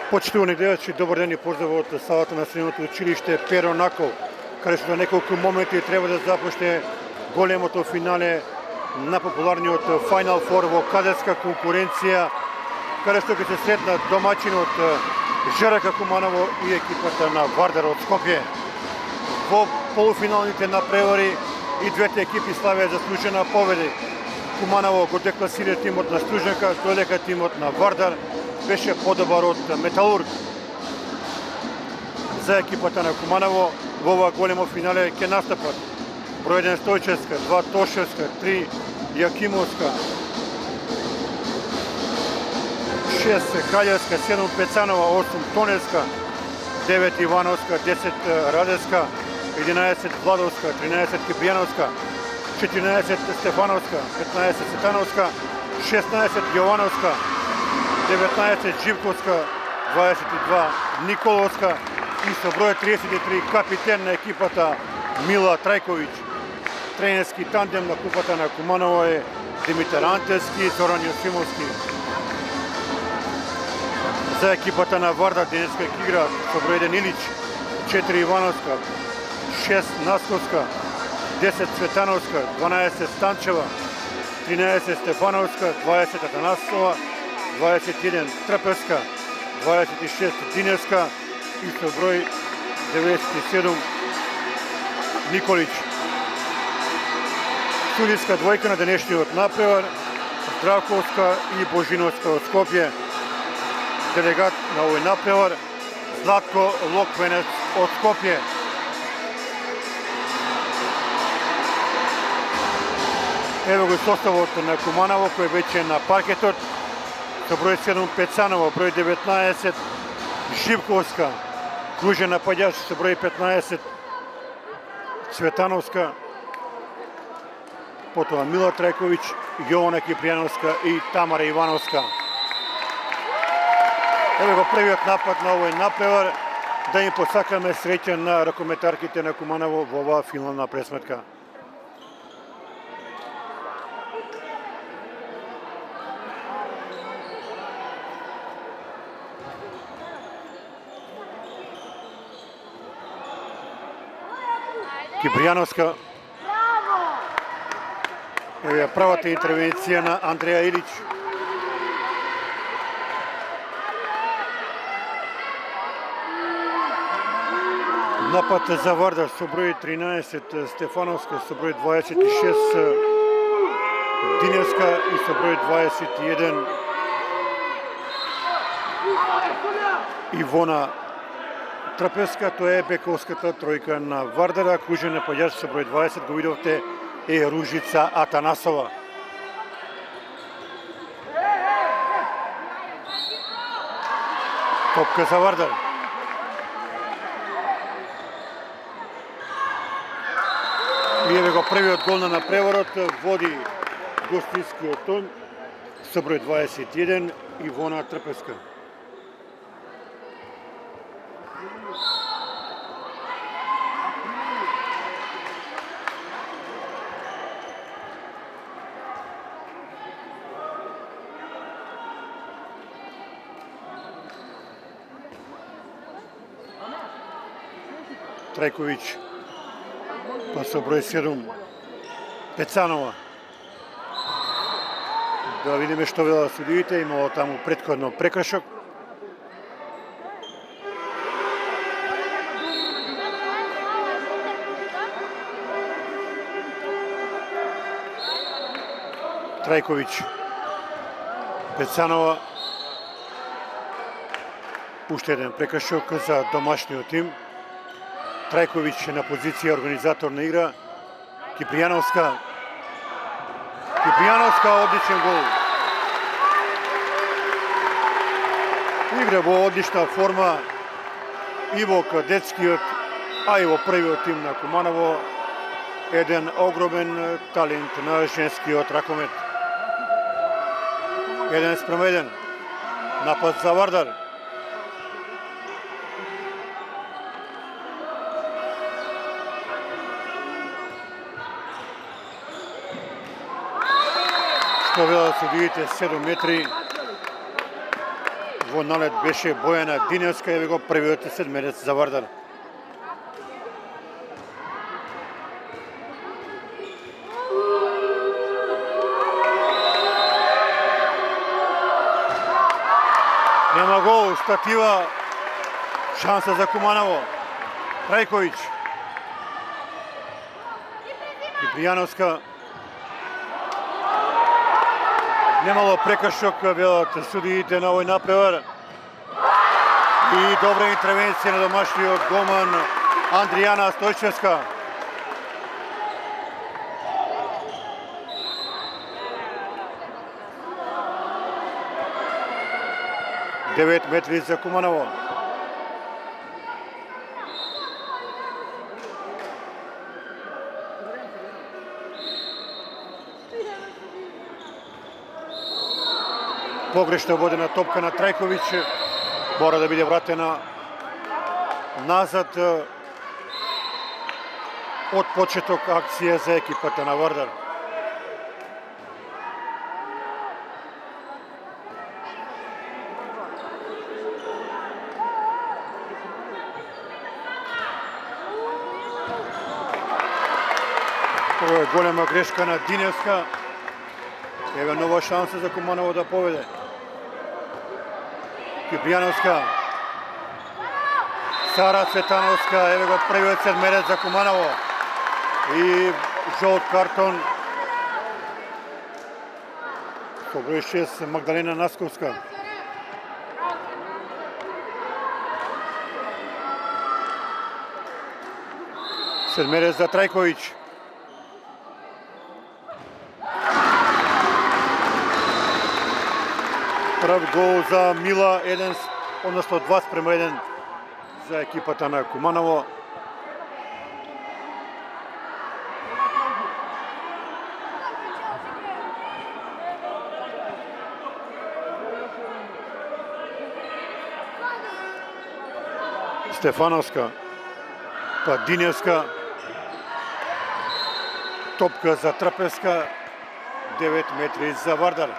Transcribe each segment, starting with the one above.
Почитувани гледачи, добар ден и поздрав од салата на средното училиште Перо Накол, каде што за неколку моменти треба да започне големото финале на популарниот Final Four во кадетска конкуренција, каде што ќе се сретнат домаќинот ЖРК Куманово и екипата на Вардар од Скопје. Во полуфиналните напревари и двете екипи славеа заслужена победа. Куманово го декласира тимот на Стружака, додека тимот на Вардар беше подобар од Металург. За екипата на Куманово во ова големо финале ќе настапат број 1 Стојчевска, 2 Тошевска, 3 Јакимовска, 6 Краљевска, 7 Пецанова, 8 Тоневска, 9 Ивановска, 10 Радевска, 11 Владовска, 13 Кипријановска, 14 Стефановска, 15 Сетановска, 16 Јовановска, 19 Живковска, 22 Николовска и со број 33 капитен на екипата Мила Трајковиќ. Тренерски тандем на купата на Куманово е Димитар Антевски и Зоран Јосимовски. За екипата на Вардар денеска ќе игра со број 1 Илич, 4 Ивановска, 6 Насковска, 10 Цветановска, 12 Станчева, 13 Стефановска, 20 Атанасова, 21 Трпевска, 26 Диневска и со број 97 Николич. Судиска двојка на денешниот напревар Здравковска и Божиновска од Скопје. Делегат на овој напревар Златко Локвенец од Скопје. Ево го составот на Куманово кој веќе на паркетот. Со број 7 Пецанова, број 19 Живковска, кружен нападјач со број 15 Цветановска, потоа Мила Трајковиќ, Јована Кипријановска и Тамара Ивановска. Ево го првиот напад на овој напревар, да им посакаме среќа на ракометарките на Куманово во оваа финална пресметка. Кипријановска. Ево ја правата интервенција на Андреја Илич. Напад за Вардар со број 13 Стефановска, со број 26 Диневска и со број 21 Ивона Трпевска. Тоа е бековската тројка на Вардара. Кружен нападјач со број 20 го видовте е Ружица Атанасова. Топка за Вардар. И еве го првиот гол на напреварот, води гостинскиот тон со број 21 Ивона Трпевска. Трајковиќ, па со број 7 Пецанова. Да видиме што велат судиите, имало таму претходно прекршок. Трајковиќ, Пецанова, уште еден прекршок за домашниот тим. Трајковиќ на позиција организатор на игра. Кипријановска. Кипријановска, одличен гол. Игра во одлична форма и во кадетскиот, а и во првиот тим на Куманово. Еден огромен талент на женскиот ракомет. 1:1. Напад за Вардар. што велат судиите 7 метри. Во налет беше Бојана Диневска, еве го првиот седмерец за Вардар. Нема гол, статива, шанса за Куманово. Трајковиќ. Кипријановска. Немало прекршок, велат судиите на овој напревар. И добра интервенција на домашниот голман Андријана Стојчевска. Девет метри за Куманово. Погрешно водена топка на Трајковиќ, мора да биде вратена назад од почеток акција за екипата на Вардар. Ова е голема грешка на Диневска. Еве нова шанса за Куманово да поведе. Кипријановска. Сара Цветановска, еве го првиот седмерец за Куманово. И жолт картон. Со број 6 Магдалена Насковска. Седмерец за Трајковиќ. Прв гол за Мила, 2:1 за екипата на Куманово. Стефановска, па Диневска, топка за Трпевска, 9 метри за Вардар.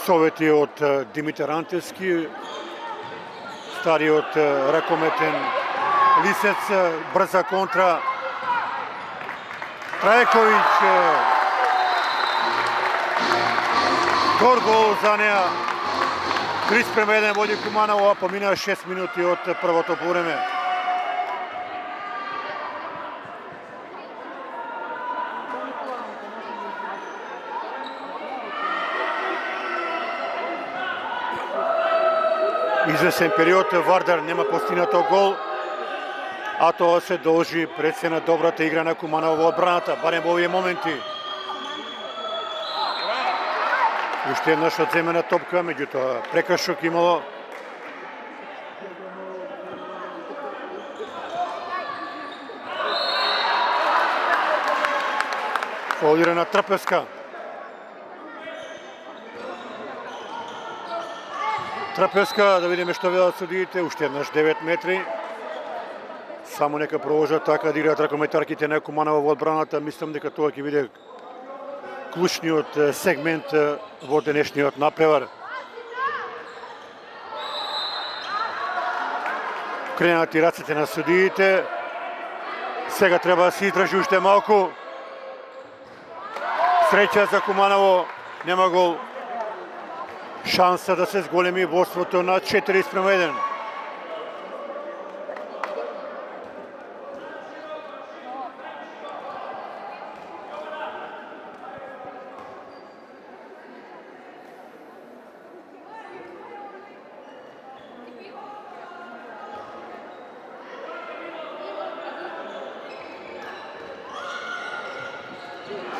Совети од Димитар Антевски, стариот ракометен лисец, брза контра. Трајковиќ, добар гол за неа. 3:1 води Куманово, а поминаа 6 минути од првото полувреме. Извесен период Вардар нема постигнато гол, а тоа се должи пред се на добрата игра на Куманово во одбраната, барем во овие моменти. Уште еднаш одземена топка, меѓутоа прекршок имало. Фаулирана Трпевска. Трпевска, да видиме што велат судиите, уште еднаш 9 метри. Само нека продолжат така да играат ракометарките на Куманово во одбраната. Мислам дека тоа ќе биде клучниот сегмент во денешниот напревар. Кренат и рацете на судиите. Сега треба да се издржи уште малку. Среќа за Куманово, нема гол. Шанса да се зголеми водството на 4:1.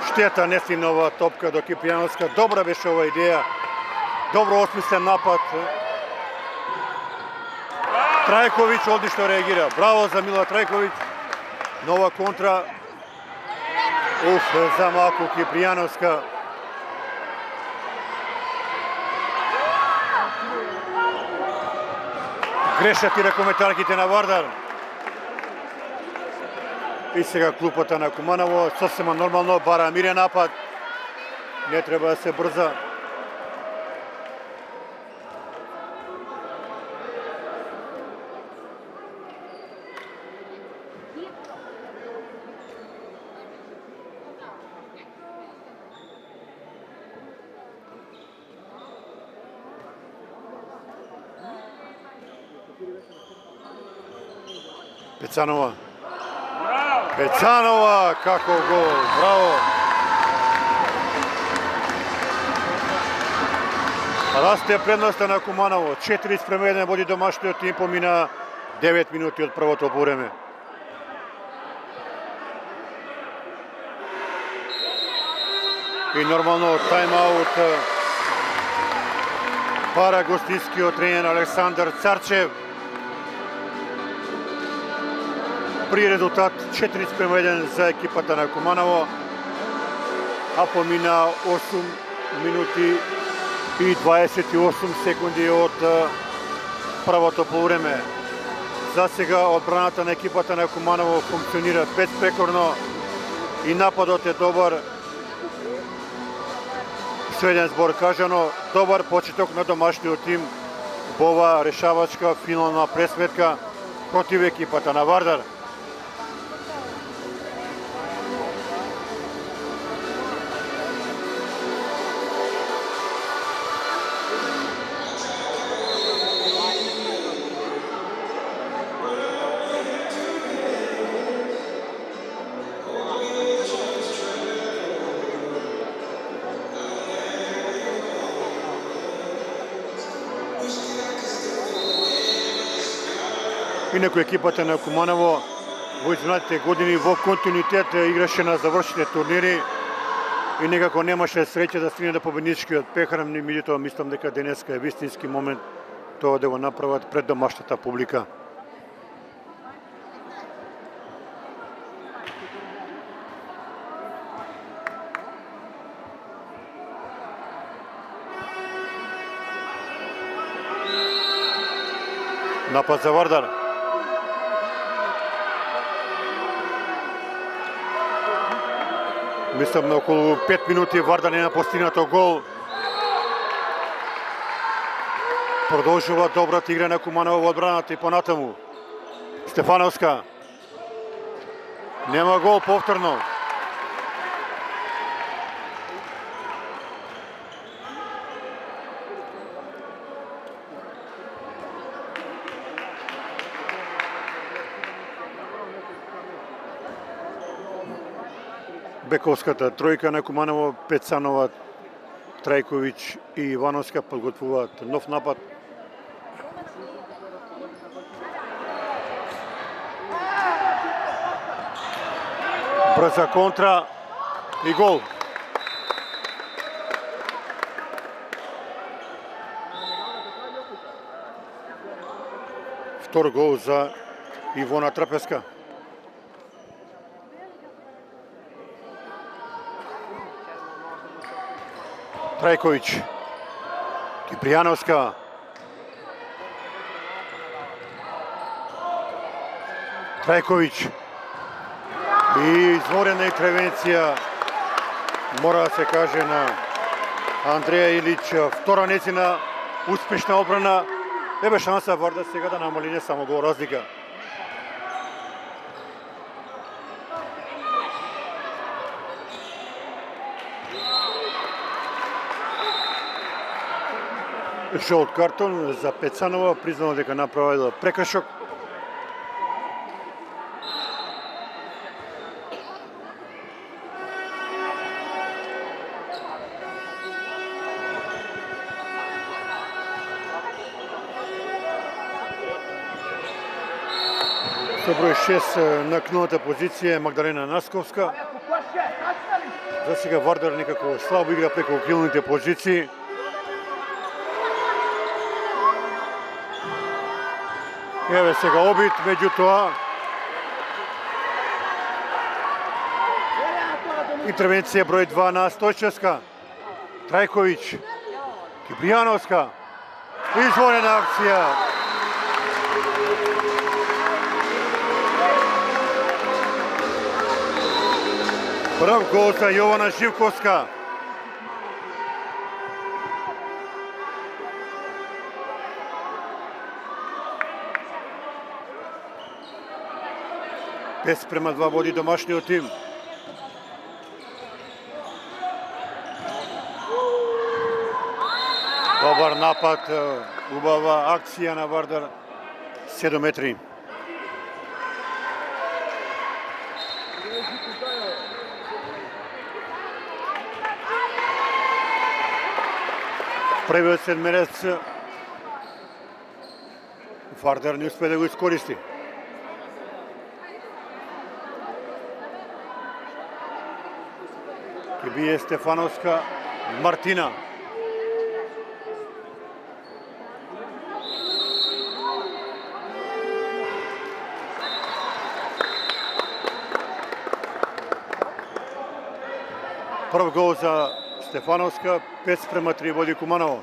Штета не стигна оваа топка до Кипријановска. Добра беше ова идеја. Добро осмислен напад. Трајковиќ одлично реагира. Браво за Мила Трајковиќ. Нова контра. За малку Кипријановска. грешат и ръкометарките на Вардар. И сега клупата на Куманово, съвсем нормално, бара мирен напад. Не трябва да се бърза. Пецанова. Пецанова, како гол, браво! Расте предноста на Куманово. 4-1 води домашниот тим, помина 9 минути од првото полувреме. И нормално тайм-аут пара гостинскиот тренер Александар Царчев. При резултат 4-1 за екипата на Куманово, а помина 8 минути и 28 секунди од првото полувреме. За сега одбраната на екипата на Куманово функционира безпрекорно и нападот е добар. Со еден збор кажано, добар почеток на домашниот тим во ова решавачка финална пресметка против екипата на Вардар. Инаку екипата на Куманово во изминатите години во континуитет играше на завршените турнири и некако немаше среќа да стигне до победничкиот пехар, меѓутоа мислам дека денеска е вистински момент тоа да го направат пред домашната публика. Напад за Вардар. Мислам на околу 5 минути Вардар нема постигнато гол. Продолжува добрата игра на Куманово во одбраната и понатаму. Стефановска. Нема гол повторно. Бековската тројка на Куманово, Пецанова, Трајковиќ и Ивановска подготвуваат нов напад. Брза контра и гол. Втор гол за Ивона Трапеска. Трајковиќ, Кипријановска, Трајковиќ и изворена интервенција, мора да се каже, на Андреја Илиќ. Втора нецина успешна одбрана. Ебе шанса Вардар сега да намали не само гол разлика. Жолт картон за Пецанова, признала дека направила прекршок. Со број 6 на кнулата позиција е Магдалена Насковска. За сега Вардар некако слабо игра преку крилните позиции. Еве сега обид, меѓутоа интервенција број 2 на Стојчевска. Трајковиќ, Кипријановска, изворена акција. Прв гол за Јована Живковска. Пет спрема 2 води домашниот тим. Добар напад, убава акција на Вардар, 7 метри. Првиот седмерец Вардар не успе да го искористи. Ке бие Стефановска, Мартина. Прв гол за Стефановска, 5 спрема 3 води Куманово.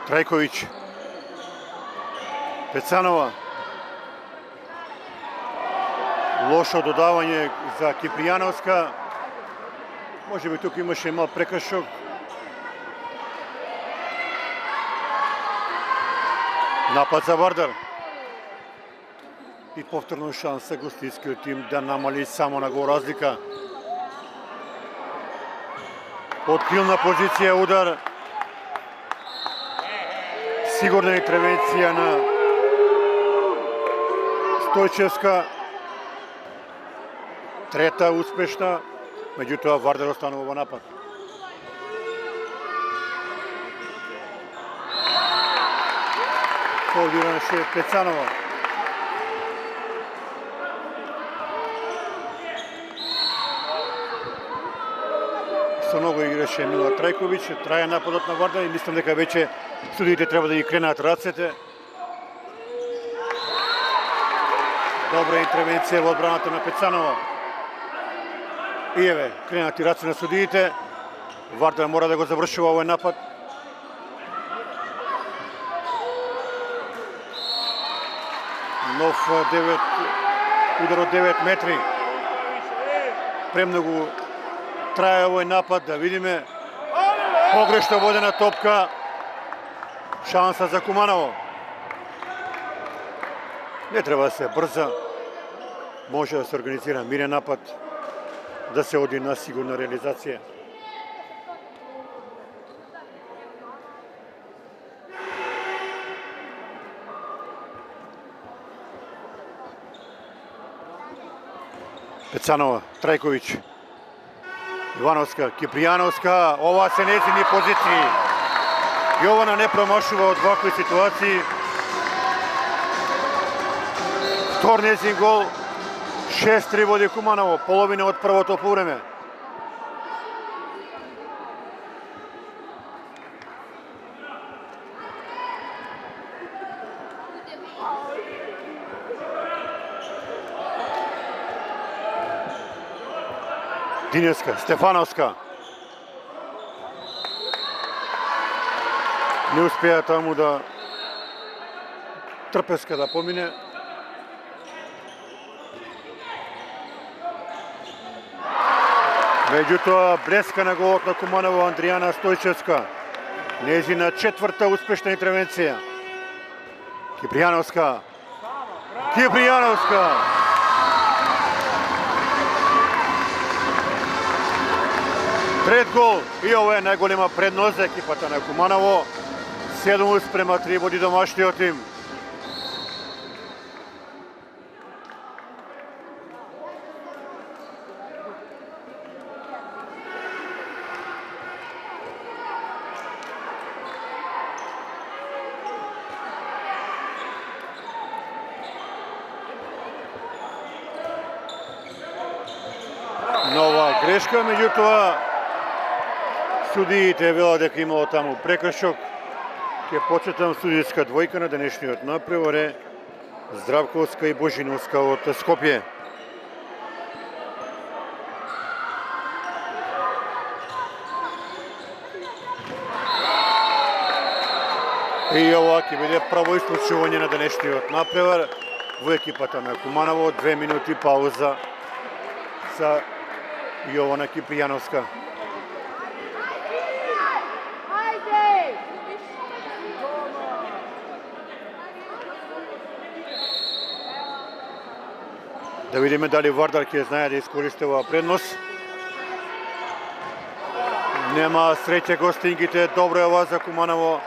Трајковиќ, Пецанова. Лошо додавање за Кипријановска. Може би тук имаше мал прекршок. Напад за Вардар. И повторно шанса гостинскиот тим да намали само на гол разлика. Од крилна позиција удар. Сигурна интервенција на Стојчевска. Трета успешна, меѓутоа Вардар останува во напад. Фаулираше Пецанова. Со много играше Мила Трајковиќ, траја нападот на Вардар и мислам дека веќе судиите треба да ги кренат рацете. Добра интервенција во одбраната на Пецанова. И еве, кренати раце на судиите. Вардар мора да го завршува овој напад. Нов удар од 9 метри. Премногу трае овој напад, да видиме. Погрешно водена топка. Шанса за Куманово. Не треба да се брза. Може да се организира мирен напад, да се оди на сигурна реализација. Пецанова, Трајковиќ, Ивановска, Кипријановска, ова се нејзини позиции. Јована не промашува од вакви ситуации. Втор нејзин гол, 6-3 води Куманово, половина од првото полувреме. Динеска, Стефановска. Не успеа таму да Трпеска да помине. Меѓутоа, блеска на голот на Куманово Андријана Стојчевска. Нејзина четврта успешна интервенција. Кипријановска. Кипријановска. Трет гол и ова е најголема предност за екипата на Куманово. 7-3 води домашниот тим. Нова грешка, меѓутоа судиите велат дека имало таму прекршок. Ке почетам судијска двојка на денешниот напревар Здравковска и Божиновска од Скопје. И ова ќе биде право исклучување на денешниот напревар во екипата на Куманово. 2 минути пауза за Јована Кипријановска. Да видиме дали Вардар ќе знае да искористи оваа предност. Нема среќа гостингите, добро е ова за Куманово.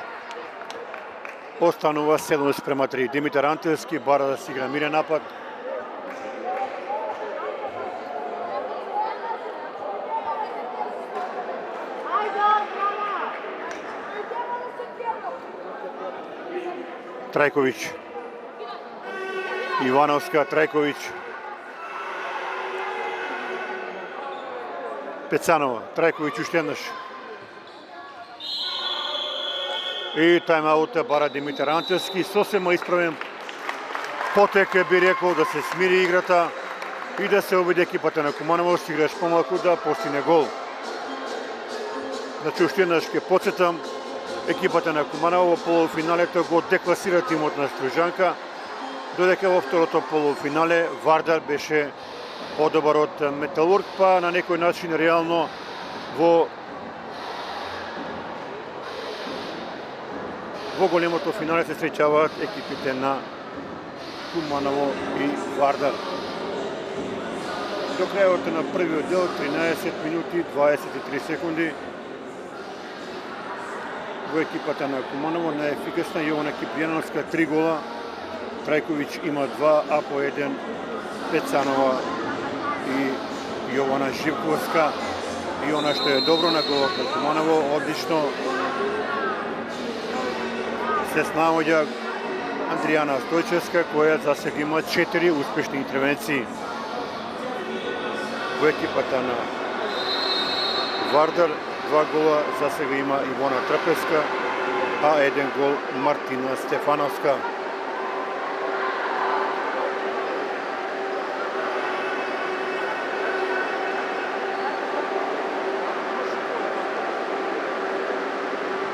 Останува 7:3. Димитар Антилски бара да си игра мирен напад. Трајковиќ. Ивановска, Трајковиќ. Пецанова, Трајковиќ уште еднаш. И тајм-аут бара Димитар Антилски. Сосема исправен потек би рекол да се смири играта и да се обиде екипата на Куманово си играш помалку да постигне гол. Значи уште еднаш ќе потсетам, екипата на Куманово во полуфиналето го декласира тимот на Стружанка, додека во второто полуфинале Вардар беше подобар од Металург, па на некој начин реално во големото финале се среќаваат екипите на Куманово и Вардар. До крајот на првиот дел 13 минути 23 секунди во екипата на Куманово најефикасна Јована Кипријановска 3 гола, Трајковиќ има 2, а по 1 Пецанова и Јована Живковска. И она што е добро на голот на Куманово, одлично се снаоѓа Андријана Стојчевска, која за сега има 4 успешни интервенции. Во екипата на Вардар 2 гола за сега има Ивона Трпеска, а 1 гол Мартина Стефановска.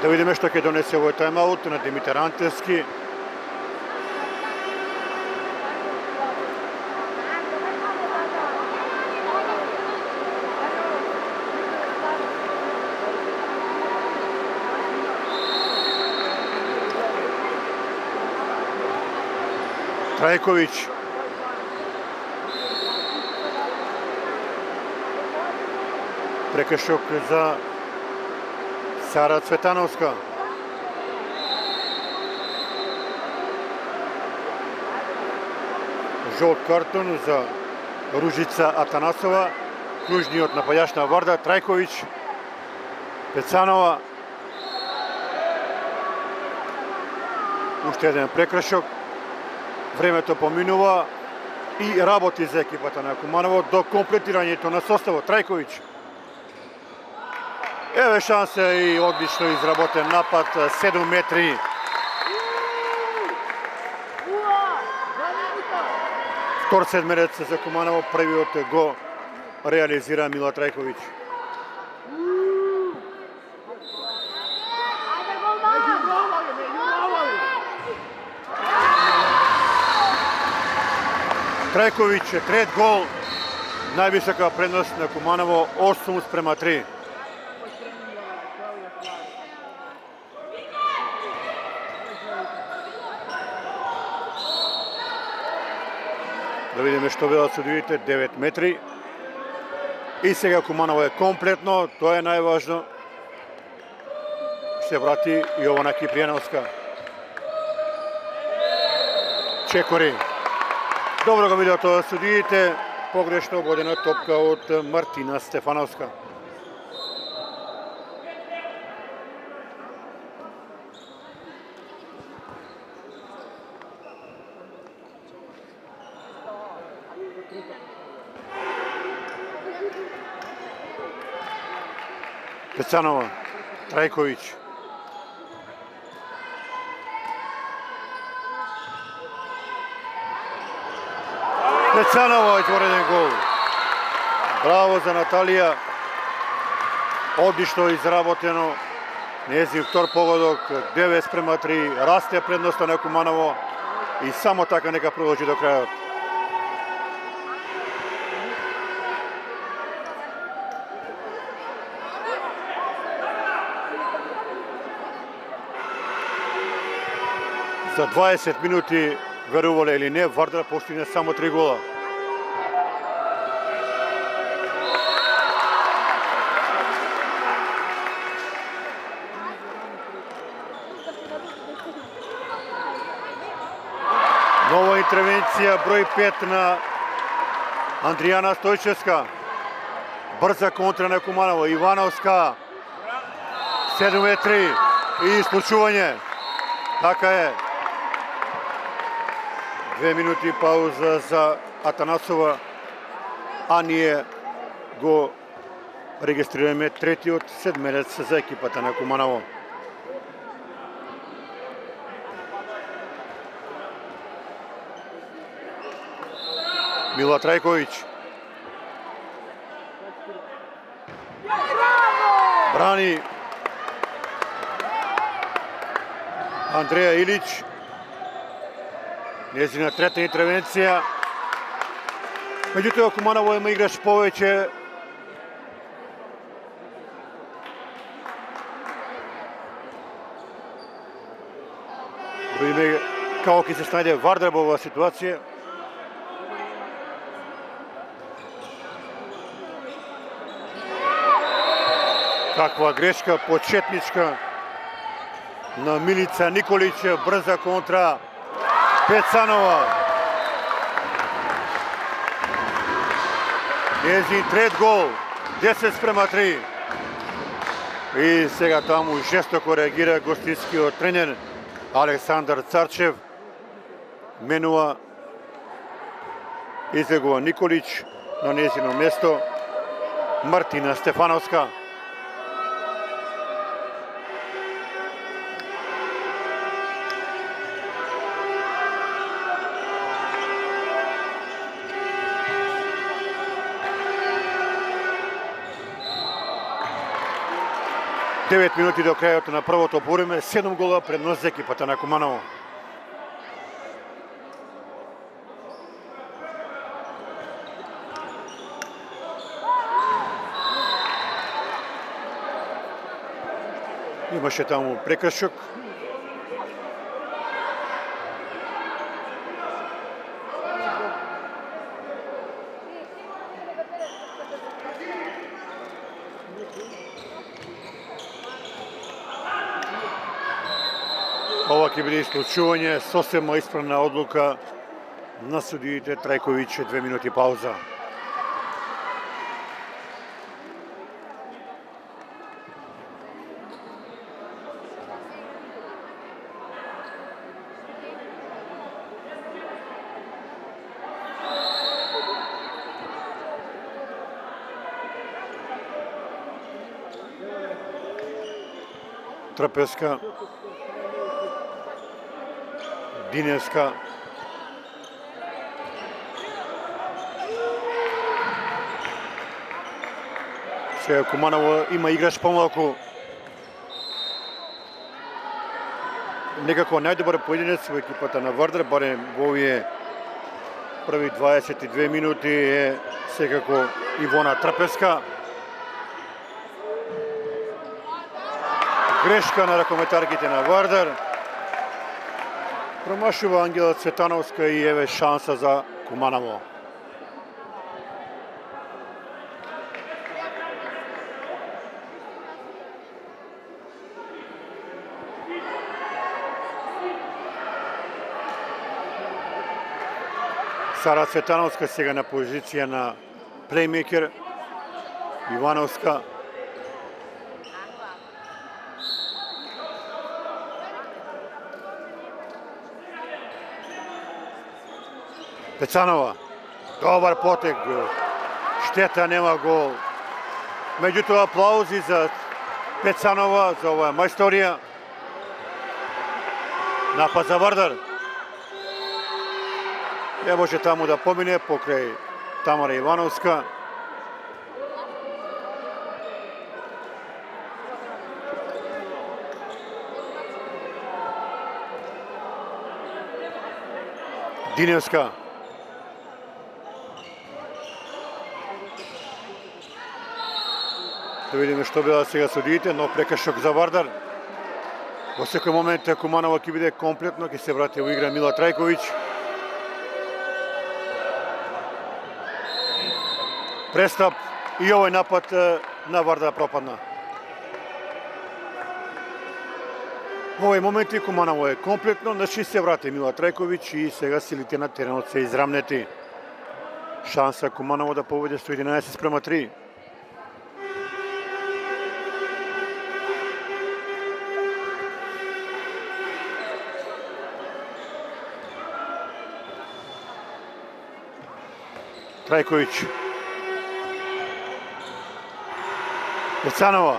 Да видиме што ќе донесе овој тајм-аут на Димитар Антилски. Трајковиќ. Прекршок за Сара Цветановска. Жолт картон за Ружица Атанасова, клучниот напаѓач на Вардар. Трајковиќ, Пецанова. Уште еден прекршок. Времето поминува и работи за екипата на Куманово до комплетирањето на составот. Трајковиќ. Еве шанса и одлично изработен напад, 7 метри. Втор седмерец за Куманово, првиот го реализира Мила Трајковиќ. Трајковиќ, трет гол, највисока предност на Куманово, 8:3. Да видиме што велат судиите, 9 метри. И сега Куманово е комплетно, тоа е најважно. Се врати Јована Кипријановска. Чекори. Добро го видеа тоа судиите, погрешно водена топка од Мартина Стефановска. Пецанова, Трајковиќ. Пецанова отворен гол. Браво за Наталија. Одлично изработено Njezin втор погодок, 9:3, расте предноста на Куманово и само така нека продолжи до крајот. За 20 минути, верувале или не, Вардар постигне само 3 гола. Нова интервенција, број 5 на Андријана Стојчевска. Брза контра на Куманово. Ивановска. 7:3 и исклучување. Така е. 2 минути пауза за Атанасова, а ние го регистрираме третиот седмерец за екипата на Куманово. Мила Трајковиќ. Брани Андреја Илиќ. Njezina трета интервенција. Меѓутоа Куманово има играч повеќе. Видиме како ќе се снајде Вардар во оваа ситуација. Каква грешка, почетничка на Милица Николиќ, брза контра. Пецанова. Njezin трет гол, 10:3. И сега таму жестоко реагира гостинскиот тренер Александар Царчев. Менува излегува Николиќ на njezino место Мартина Стефановска. Девет минути до крајот на првото полувреме, 7 гола предност за екипата на Куманово. Имаше таму прекршок. Ова ќе биде исклучување, сосема исправна одлука на судиите. Трајковиќ, 2 минути пауза. Трпеска. Диневска. Сега Куманово има играч помалку. Некако најдобар поединец во екипата на Вардар, барем во овие први 22 минути е секако Ивона Трпеска. Грешка на ракометарките на Вардар. Промашува Ангела Цветановска и еве шанса за Куманово. Сара Цветановска сега на позиција на плеймейкер. Ивановска. Пецанова, добар потек, штета нема гол. Меѓутоа аплаузи за Пецанова за оваа мајсторија. Напад за Вардар. Не може таму да помине покрај Тамара Ивановска. Диневска. Да видиме што била сега судиите, но прекршок за Вардар. Во секој момент Куманово ќе биде комплетно, ќе се врати во игра Мила Трајковиќ. Престап и овој напад на Вардар пропадна. Во овој момент Куманово е комплетно, значи се врати Мила Трајковиќ и сега силите на теренот се израмнети. Шанса Куманово да победи 111:3. Трајковиќ. Ецанова.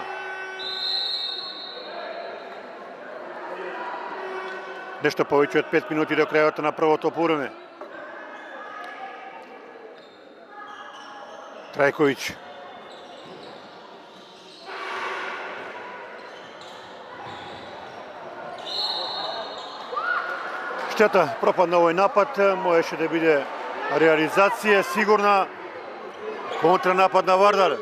Нешто повеќе од 5 минути до крајот на првото полувреме. Трајковиќ. Штета, пропадна овој напад, можеше да биде реализација сигурна. Контранапад на Вардар.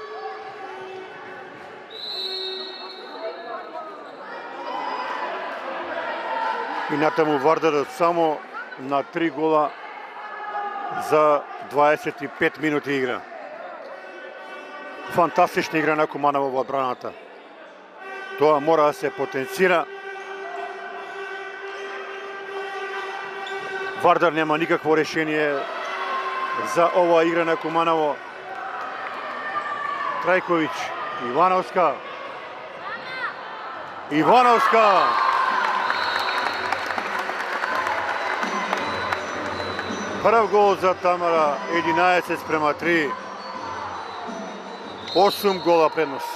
И натаму Вардар само на 3 гола за 25 минути игра. Фантастична игра на Куманово во одбраната. Тоа мора да се потенцира. Вардар нема никакво решение за оваа игра на Куманово. Трајковиќ, Ивановска. Ивановска! Прв гол за Тамара, 11:3. 8 гола предност.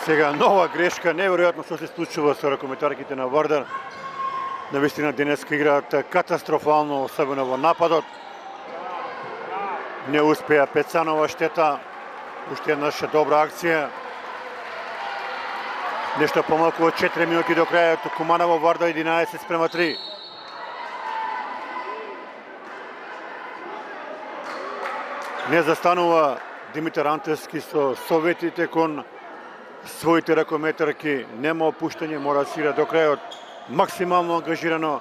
Сега нова грешка, неверојатно што се случува со ракометарките на Вардар. Навистина денеска играат катастрофално, особено во нападот. Не успеа Пецанова, штета. Уште еднаш добра акција. Нешто помалку од 4 минути до крајот. Куманово Вардар 11:3. Не застанува Димитар Антевски со советите кон своите ракометарки. Нема опуштање, мора да свира до крајот. Максимално ангажирано.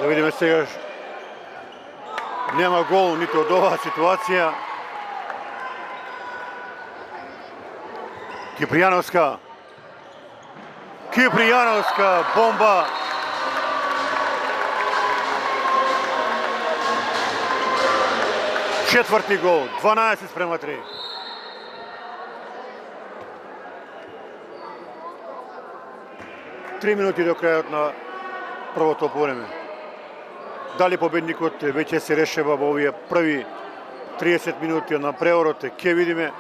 Да видиме сега. Нема гол ниту од оваа ситуација. Кипријановска. Кипријановска бомба. Четврти гол, 12:3. Три минути до крајот на првото полувреме. Дали победникот веќе се решава во овие први 30 минути на преорот, ќе видиме.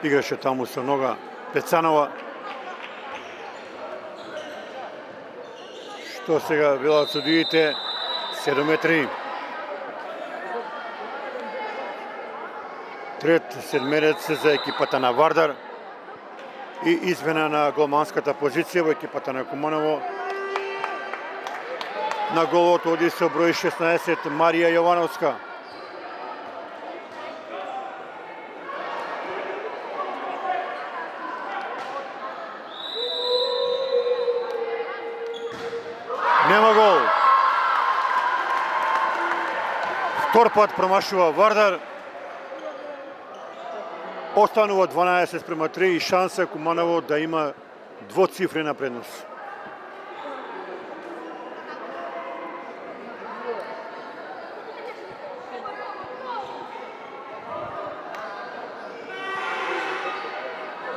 Играше таму со нога Пецанова. Што сега велат судиите, 7:3. Трет седмерец за екипата на Вардар и измена на голманската позиција во екипата на Куманово. На голот оди со број 16 Марија Јовановска. Нема гол. Втор пат промашува Вардар. Останува 12:3 и шанса Куманово да има двоцифрена предност.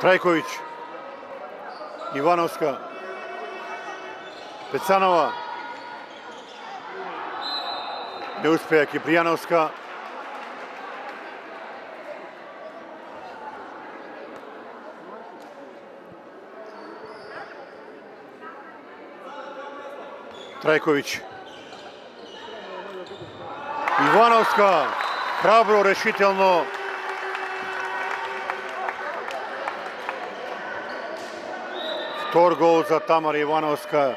Трајковиќ, Ивановска, Пецанова, не успеа Кипријановска, Трајковиќ, Ивановска, храбро, решително. Втор гол за Тамара Ивановска.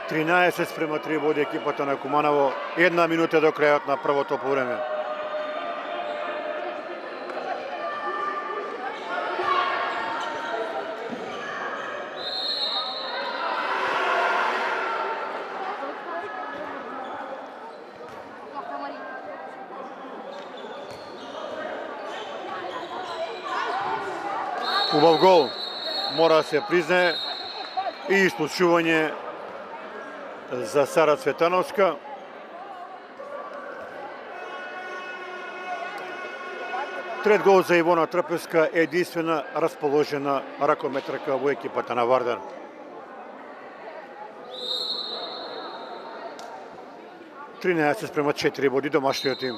13:3 води екипата на Куманово. 1 минута до крајот на првото повреме. Убав гол, мора да се признае, и исклучување за Сара Цветановска. Трет гол за Ивона Трпевска, единствена расположена ракометрака во екипата на Вардар. (13:4) води домашниот тим.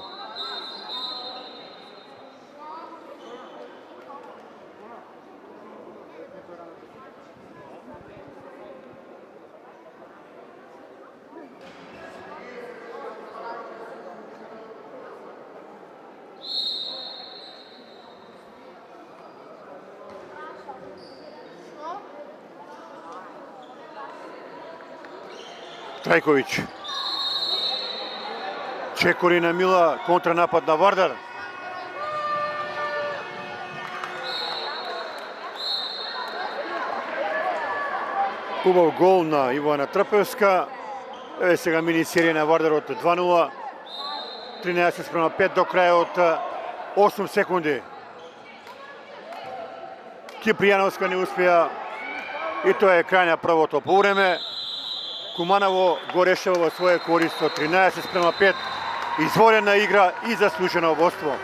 Трајковиќ, Чекорина Мила, контранапад на Вардар. Убав гол на Ивана Трпевска. Еве сега мини серија на Вардар од 2:0. 13:5 до крајот, 8 секунди. Кипријановска не успеа и тоа е крај на првото повреме. Куманово го решава во своја корист од 13:5. Изворена игра и заслужено водство.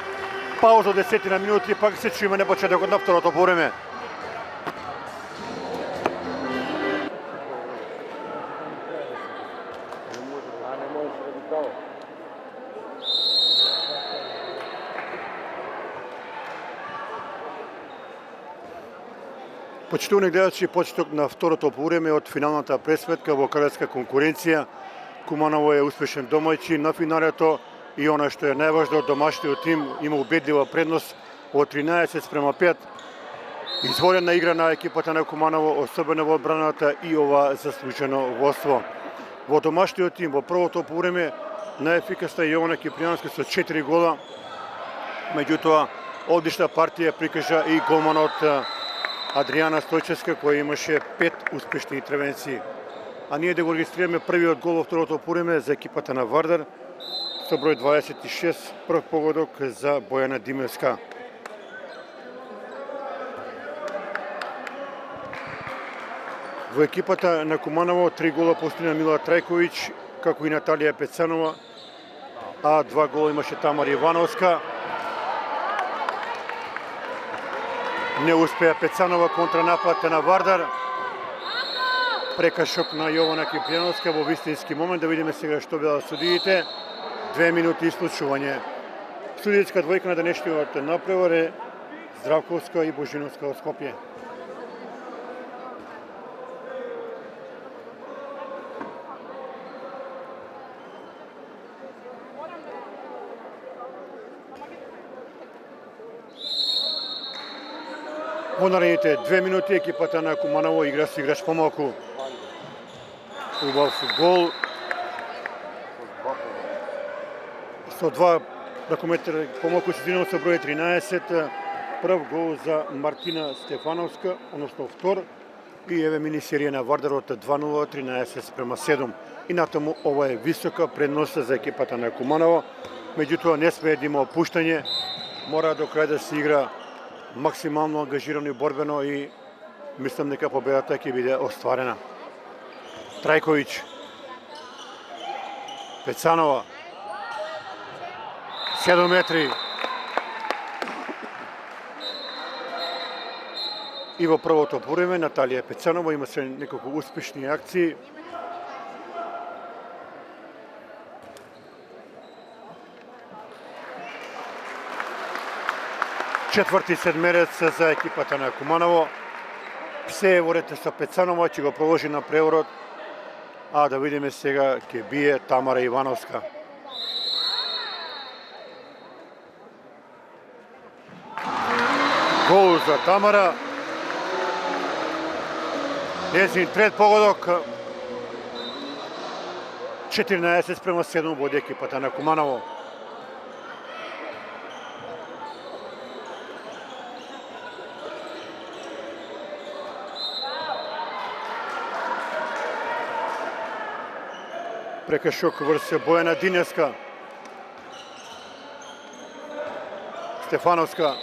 Пауза од 10 на минути, пак се чуиме на почетокот на второто повреме. Почитувани гледачи, почеток на второто повреме од финалната пресветка во кадетска конкуренција. Куманово е успешен домаќин на финалето и она што е најважно, домашниот тим има убедлива предност од 13:5. Изворена игра на екипата на Куманово, особено во одбраната, и ова заслужено водство. Во домашниот тим во првото повреме најефикасна е Јована Кипријановска со 4 гола. Меѓутоа, одлична партија прикажа и голманот Адријана Стојчевска, која имаше 5 успешни интервенции. А ние да го регистрираме првиот гол во второто повреме за екипата на Вардар со број 26, прв погодок за Бојана Димевска. Во екипата на Куманово 3 гола постигна Мила Трајковиќ, како и Наталија Пецанова, а 2 гола имаше Тамара Ивановска. Не успеа Пецанова, контранапад на Вардар. Прекашок на Јована Кипријановска во вистински момент. Да видиме сега што беа судиите. 2 минути исклучување. Судијска двојка на денешниот напревар е Здравковска и Божиновска од Скопје. Во наредните 2 минути екипата на Куманово игра со играч помалку. Убав гол со 2 ракометри помалку се динал со број 13. Прв гол за Мартина Стефановска, односно втор. И еве мини серија на Вардар од 2:0, 13:7. И натаму ова е висока предност за екипата на Куманово. Меѓутоа не смее да има опуштање. Мора до крај да се игра максимално ангажирано и борбено и мислам дека победата ќе биде остварена. Трајковиќ, Пецанова, 7 метри. И во првото полувреме Наталија Пецанова има се неколку успешни акции. Четврти седмерец за екипата на Куманово. Се е во ред со Пецанова, ќе го проложи на преворот. А да видиме сега ќе бие Тамара Ивановска. Гол за Тамара. Незин трет погодок. 14:7 води екипата на Куманово. Прекашок врз Бојана Динеска. Стефановска.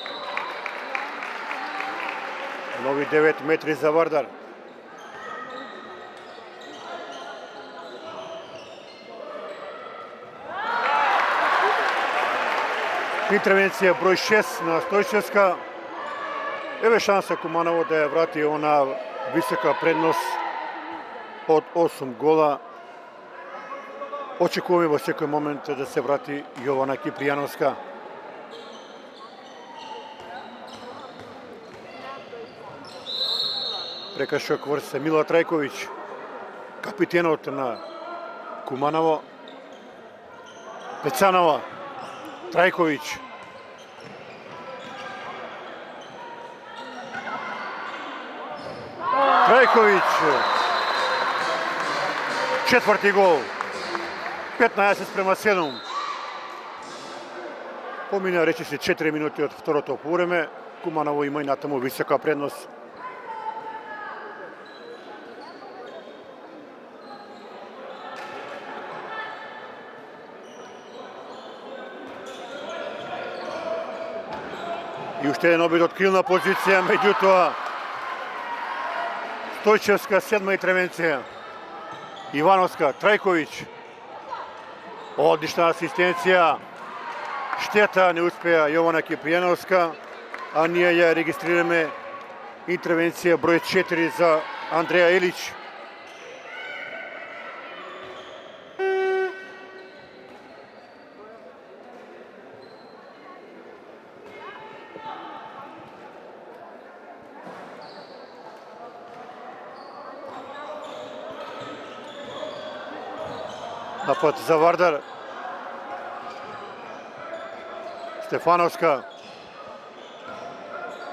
Нови 9 метри за Вардар. Интервенција број 6 на Стојчевска. Еве шанса Куманово да ја врати она висока предност од 8 гола. Очекуваме во секој момент да се врати Јована Кипријановска. Прекашок врз Мила Трајковиќ, капитенот на Куманово. Пецанова, Трајковиќ. Трајковиќ. Четврти гол. 15:7. Помина речиси 4 минути од второто полувреме. Куманово има и натаму висока предност. И уште еден обид од крилна позиција, меѓутоа Стојчевска, седма интервенција. Ивановска, Трајковиќ. Одлична асистенција. Штета, не успеа Јована Кипријановска, а ние ја регистрираме интервенција број 4 за Андреја Елич. Напад за Вардар. Стефановска.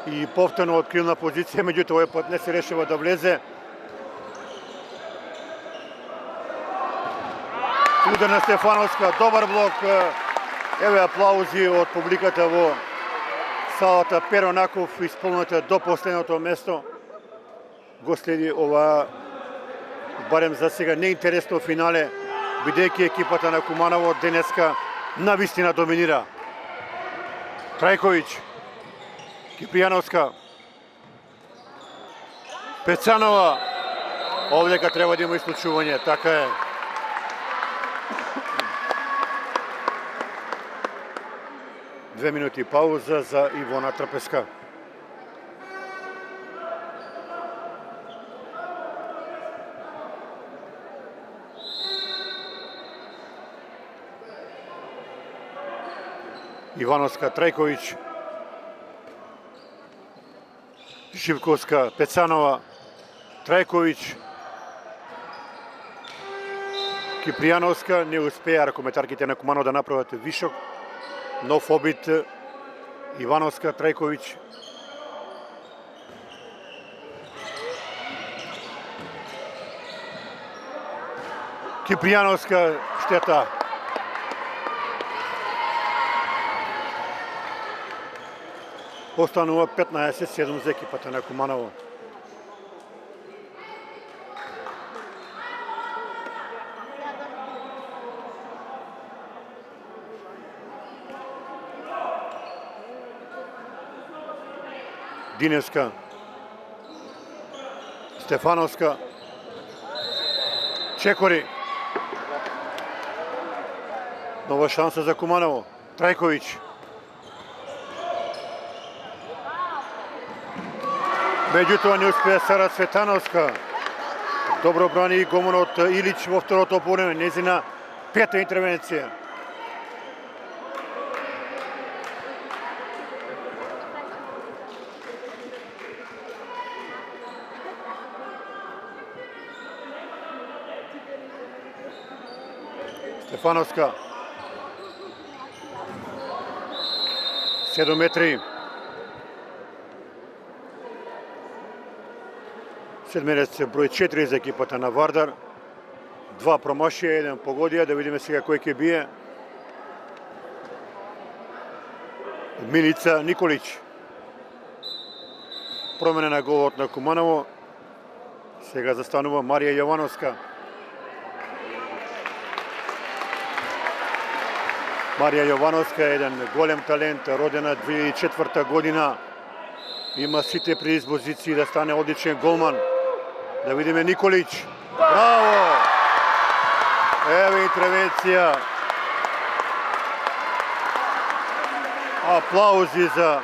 И повторно од крилна позиција, меѓутоа овој пат не се решава да влезе. Удар на Стефановска, добар блок. Еве аплаузи од публиката во салата. Перо Наков исполнета до последното место. Го следи ова, барем за сега, неинтересно финале, бидејќи екипата на Куманово денеска навистина доминира. Трајковиќ, Кипријановска, Пецанова. Овдека треба да има исклучување, така е. Две минути пауза за Ивона Трпеска. Ивановска, Трајковиќ, Живковска, Пецанова, Трајковиќ, Кипријановска. Не успеа ракометарките на Куманово да направат вишок. Нов обид. Ивановска, Трајковиќ. Кипријановска, штета. Останува 15:7 за екипата на Куманово. Диневска. Стефановска. Чекори. Нова шанса за Куманово. Трајковиќ. Меѓутоа не успеа Сара Цветановска. Добро брани и голманот Илич во второто полувреме, незина пета интервенција. Стефановска. 7 метри. Седмерец број 4 за екипата на Вардар. 2 промашија, 1 погодија. Да видиме сега кој ќе бие. Милица Николич. Промена на голот на Куманово. Сега застанува Марија Јовановска. Марија Јовановска е еден голем талент, родена 2004 година. Има сите предиспозиции да стане одличен голман. Да видиме Николич. Браво! Ево интервенција. Аплаузи за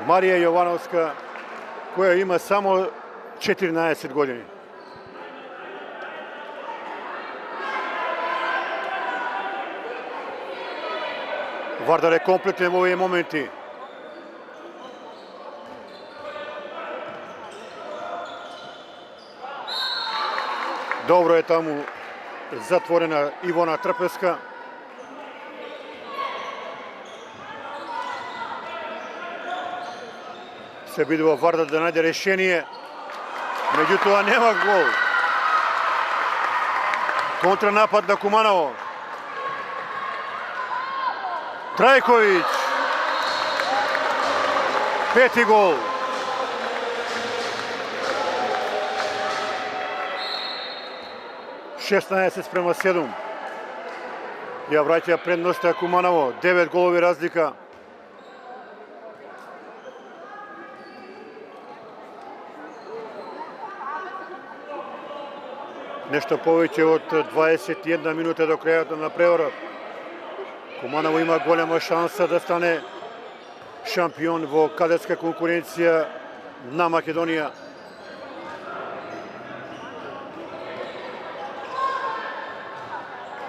Марија Јовановска, која има само 14 години. Вардар е комплетен во овие моменти. Добро е таму затворена Ивона Трпеска. Се бидува Вардар да најде решение, меѓутоа нема гол. Контранапад на Куманово. Трајковиќ. Пети гол. Шеснаесет спрема 7. Ја враќа предноста Куманово. 9 голови разлика. Нешто повеќе од 21 минута до крајот на преорот. Куманово има голема шанса да стане шампион во кадетска конкуренција на Македонија.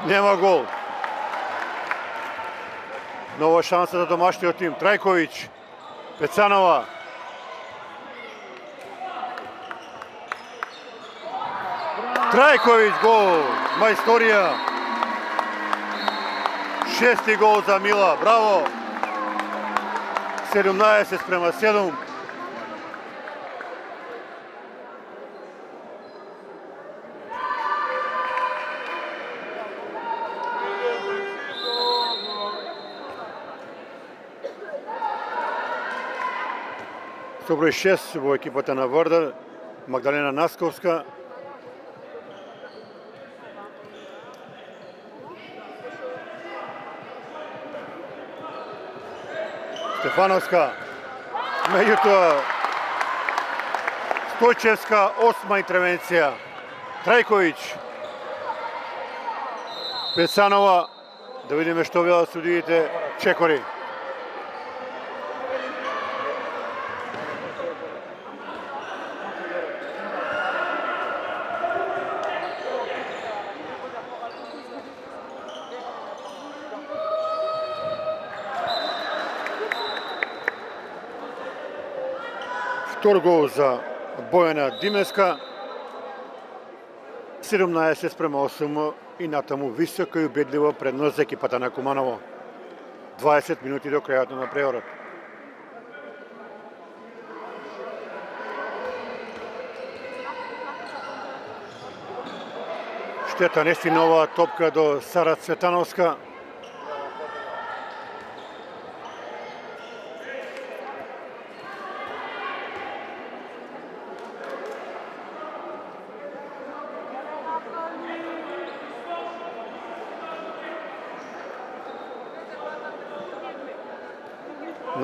Нема гол. Нова шанса за домашниот тим. Трајковиќ. Пецанова. Трајковиќ гол. Мајсторија. Шести гол за Мила. Браво. 17 спрема 7. Со број 6 во екипата на Вардар, Магдалена Насковска. Стефановска, меѓутоа Стојчевска, 8 интервенција. Трајковиќ. Пецанова, да видиме што велат судиите. Чекори. Втор гол за Бојана Димеска. 17 спрема 8 и натаму висока и убедлива предност за екипата на Куманово. 20 минути до крајот на преорот. Штета не стигна оваа топка до Сара Цветановска.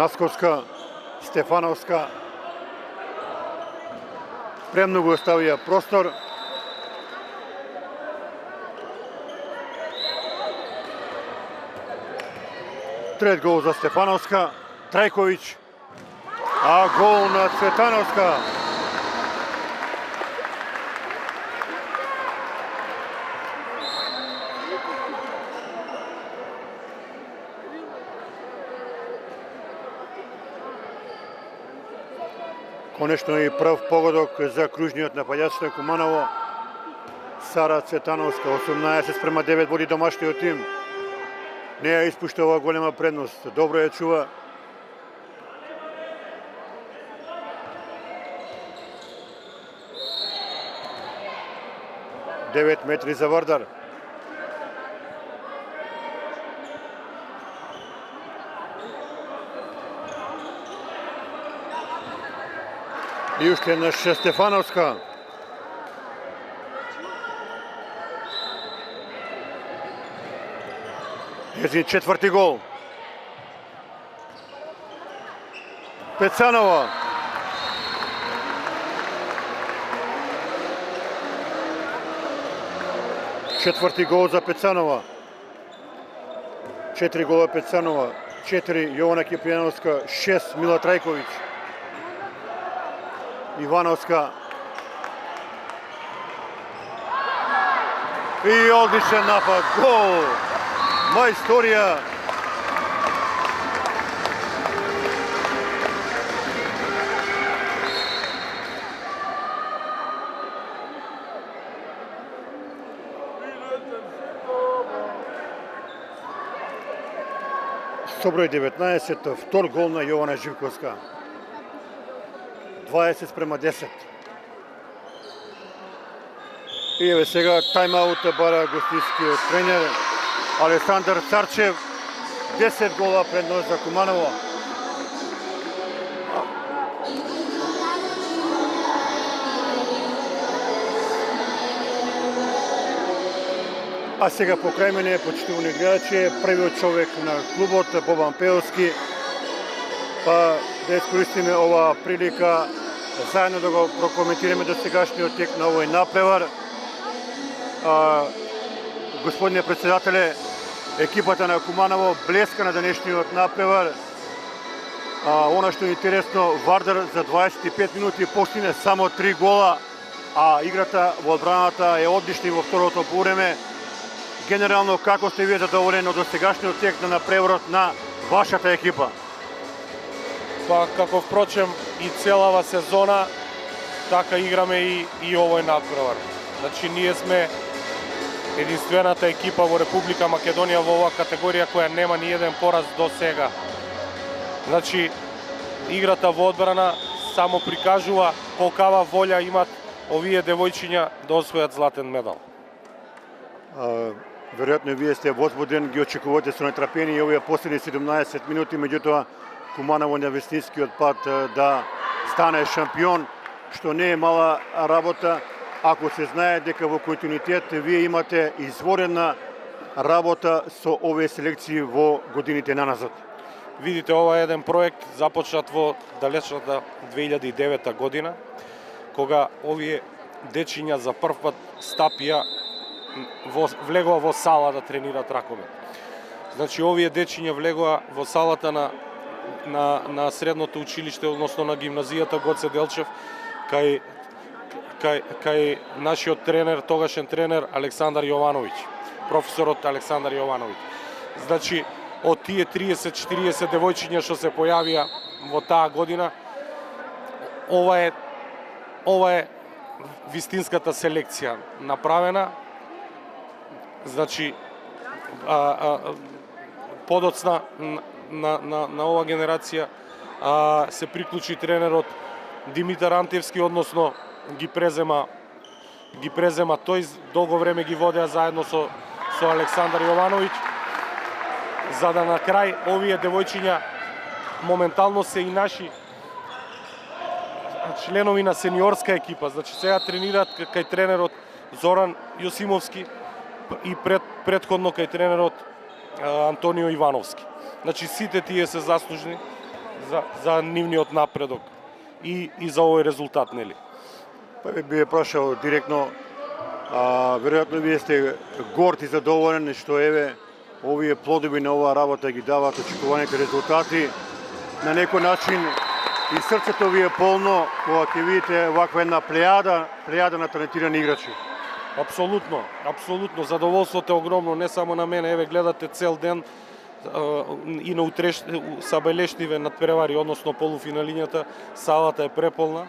Насковска, Стефановска. Премногу оставија простор. Трет гол за Стефановска. Трајковиќ. А гол на Цветановска. Конечно и прв погодок за кружниот нападач на Куманово. Сара Цветановска, 18:9 води домашниот тим. Не ја испушта ова голема предност. Добро ја чува. Девет метри за Вардар. И уште еднаш Стефановска. Езин четврти гол. Пецанова. Четврти гол за Пецанова. 4 гола Пецанова, 4 Јована Кипријановска, 6 Мила Трајковиќ. Ивановска. И одличен напад, гол! Мајсторија. Со број 19, втор гол на Јована Живковска. 20:10. И еве сега тајмаут бара гостинскиот тренер Александар Царчев. 10 гола предност за Куманово. А сега покрај мене, почитувани гледачи, првиот човек на клубот Бобан Пеовски. Па да искористиме ова прилика заедно да го прокоментираме досегашниот тек на овој напревар. Господине председателе, екипата на Куманово блеска на денешниот напревар. Она што е интересно, Вардар за 25 минути постигне само 3 гола, а играта во одбраната е одлична во второто полувреме. Генерално, како сте вие задоволени од досегашниот тек на напреварот на вашата екипа? Па, како впрочем и целава сезона, така играме и овој надпревар. Значи, ние сме единствената екипа во Република Македонија во оваа категорија која нема ни еден пораз до сега. Значи, играта во одбрана само прикажува колкава волја имат овие девојчиња да освојат златен медал. Веројатно вие сте возбуден, ги очекувате со нетрпение овие последни 17 минути, меѓутоа Куманово на вистинскиот пат да стане шампион, што не е мала работа, ако се знае дека во континуитет вие имате изворена работа со овие селекции во годините наназад. Видите, ова е еден проект започнат во далечната 2009 година, кога овие дечиња за прв пат стапија влегоа во сала да тренират ракомет. Значи, овие дечиња влегоа во салата на средното училиште, односно на гимназијата Гоце Делчев, кај нашиот тренер, тогашен тренер Александар Јовановиќ, професорот Александар Јовановиќ. Значи, од тие 30-40 девојчиња што се појавија во таа година, ова е вистинската селекција направена. Значи, подоцна на оваа генерација се приклучи тренерот Димитар Антевски, односно ги презема тој, долго време ги водеа заедно со Александар Јовановиќ, за да на крај овие девојчиња моментално се и наши членови на сениорска екипа. Значи, сега тренираат кај тренерот Зоран Јосимовски и предходно кај тренерот Антонио Ивановски. Значи, сите тие се заслужни за нивниот напредок и за овој резултат, нели? Па би прашал директно, веројатно вие сте горд и задоволен што еве овие плодови на оваа работа ги даваат очекуваните резултати. На некој начин и срцето ви е полно кога ќе видите ваква една плејада на талентирани играчи. Апсолутно, апсолутно. Задоволството е огромно, не само на мене. Еве, гледате цел ден и на сабелешниве надпревари, односно полуфиналињата, салата е преполна.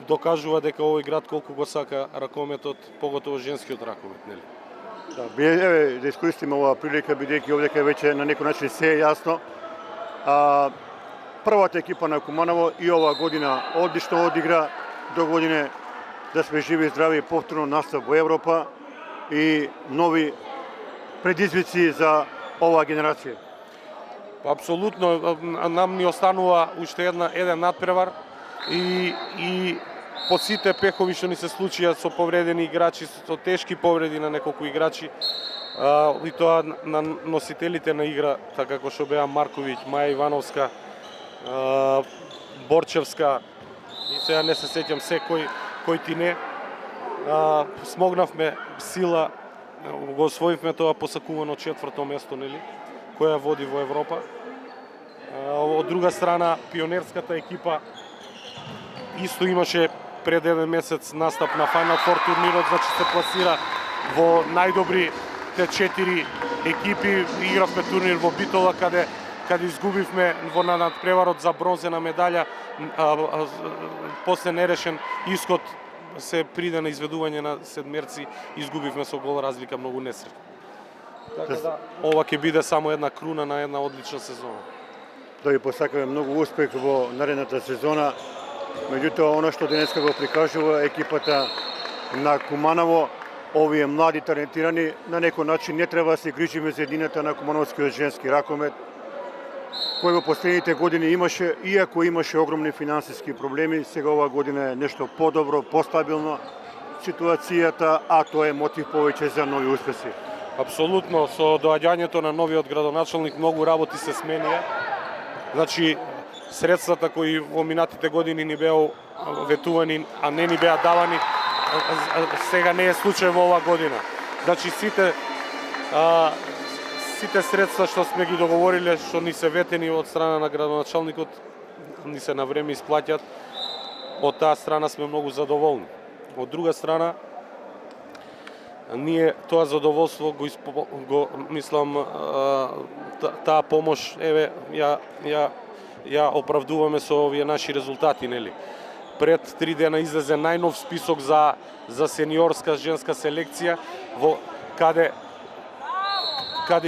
Докажува дека овој град колку го сака ракометот, поготово женскиот ракомет, нели? Да, еве да искористиме оваа прилика, бидејќи овдека веќе на некој начин се е јасно. Првата екипа на Куманово и оваа година одлично одигра, до година да сме живи и здрави, повторно настап во Европа и нови предизвици за оваа генерација. Апсолутно, нам ни останува уште еден надпревар и по сите пехови што ни се случија со повредени играчи, со тешки повреди на неколку играчи, и тоа на носителите на игра, така како што беа Марковиќ, Маја Ивановска, Борчевска, и сега не се сеќам секој кој ти не. Смогнавме сила, го освоивме тоа посакувано 4-то место, нели, која води во Европа. Од друга страна, пионерската екипа исто имаше пред еден месец настап на Final Four турнирот, значи се пласира во најдобрите 4 екипи. Игравме турнир во Битола, каде изгубивме во надпреварот за бронзена медаља, после нерешен исход се приде на изведување на седмерци, изгубивме со гол разлика, многу несреќа. Така да, ова ќе биде само една круна на една одлична сезона. Да ви посакаме многу успех во наредната сезона. Меѓутоа, она што денеска го прикажува екипата на Куманово, овие млади талентирани, на некој начин не треба да се грижиме за едината на кумановскиот женски ракомет, кој во последните години имаше, иако имаше огромни финансиски проблеми, сега оваа година е нешто подобро, постабилно ситуацијата, а тоа е мотив повеќе за нови успеси. Апсолутно, со доаѓањето на новиот градоначалник многу работи се сменија. Значи, средствата кои во минатите години ни беа ветувани, а не ни беа давани, сега не е случај во оваа година. Значи, сите средства што сме ги договориле, што ни се ветени од страна на градоначалникот, ни се на време исплаќаат. Од таа страна сме многу задоволни. Од друга страна, ние тоа задоволство го мислам, таа помош, еве, ја оправдуваме со овие наши резултати, нели? Пред 3 дена излезе најнов список за сениорска женска селекција, каде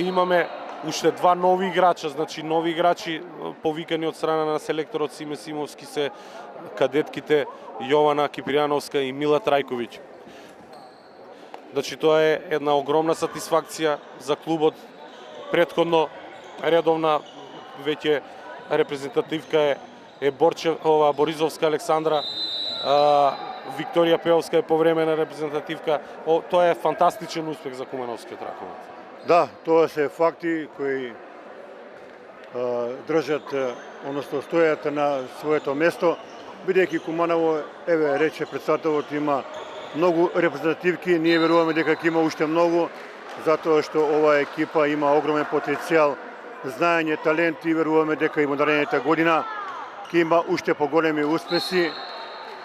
имаме уште 2 нови играча, значи нови играчи повикани од страна на селекторот Симе Симовски се кадетките Јована Кипријановска и Мила Трајковиќ. Значи тоа е една огромна сатисфакција за клубот. Претходно редовна веќе репрезентативка е Боризовска Александра, Викторија Пеовска е повремена репрезентативка. Тоа е фантастичен успех за кумановскиот ракомет. Да, тоа се факти кои држат, односно стојат на своето место, бидејќи Куманово, еве рече председателот, има многу репрезентативки, ние веруваме дека ќе има уште многу, затоа што оваа екипа има огромен потенцијал, знаење, талент и веруваме дека и во наредната година ќе има уште поголеми успеси.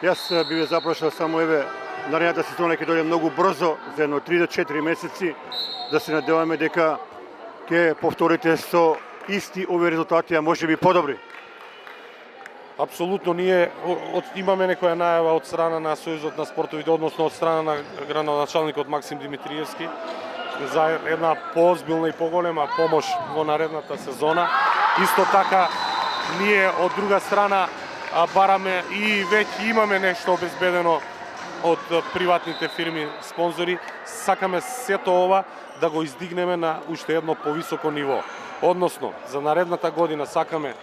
Јас би ве запрашал само, еве, наредната сезона ќе дојде многу брзо, за едно 3 до 4 месеци, да се надеваме дека ќе повторите со исти овие резултати, а можеби подобри. Апсолутно, ние имаме некоја најава од страна на Сојузот на спортовите, односно од страна на градоначалникот Максим Димитриевски, за една поозбилна и поголема помош во наредната сезона. Исто така, ние од друга страна бараме и веќе имаме нешто обезбедено од приватните фирми спонзори. Сакаме сето ова да го издигнеме на уште едно повисоко ниво. Односно, за наредната година сакаме